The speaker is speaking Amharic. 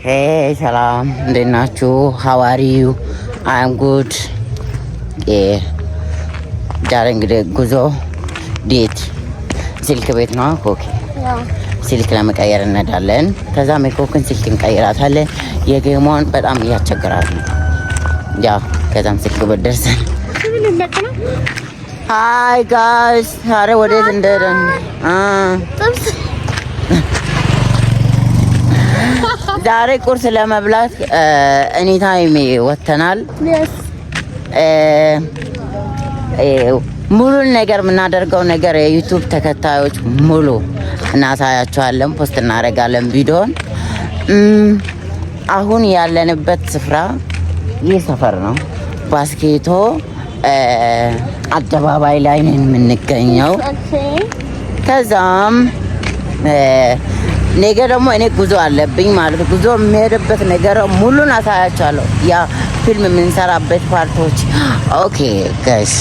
Hey, salam. እንዴት ናችሁ? How are you? I am good. ዛሬ እንግዲህ ጉዞ ዴት ስልክ ቤት ነው። ኮኪ ስልክ ለመቀየር እንሄዳለን። ከዛ ሜኮክን ስልክ እንቀይራታለን። የጌሞን በጣም እያስቸግራል ነው። ያ ከዛም ስልክ ቤት ደርሰን ሃይ ጋይስ ዛሬ ወዴት እንደሄድን ዛሬ ቁርስ ለመብላት ኤኒታይም ወተናል። ሙሉ ነገር የምናደርገው ነገር የዩቲዩብ ተከታዮች ሙሉ እናሳያቸዋለን፣ ፖስት እናደርጋለን ቪዲዮን። አሁን ያለንበት ስፍራ ይህ ሰፈር ነው። ባስኬቶ አደባባይ ላይ ነን የምንገኘው። ከዛም ነገ ደግሞ እኔ ጉዞ አለብኝ ማለት ጉዞ የሚሄድበት ነገር ሙሉን አሳያቸዋለሁ። ያ ፊልም የምንሰራበት ፓርቶች ኦኬ ጋይስ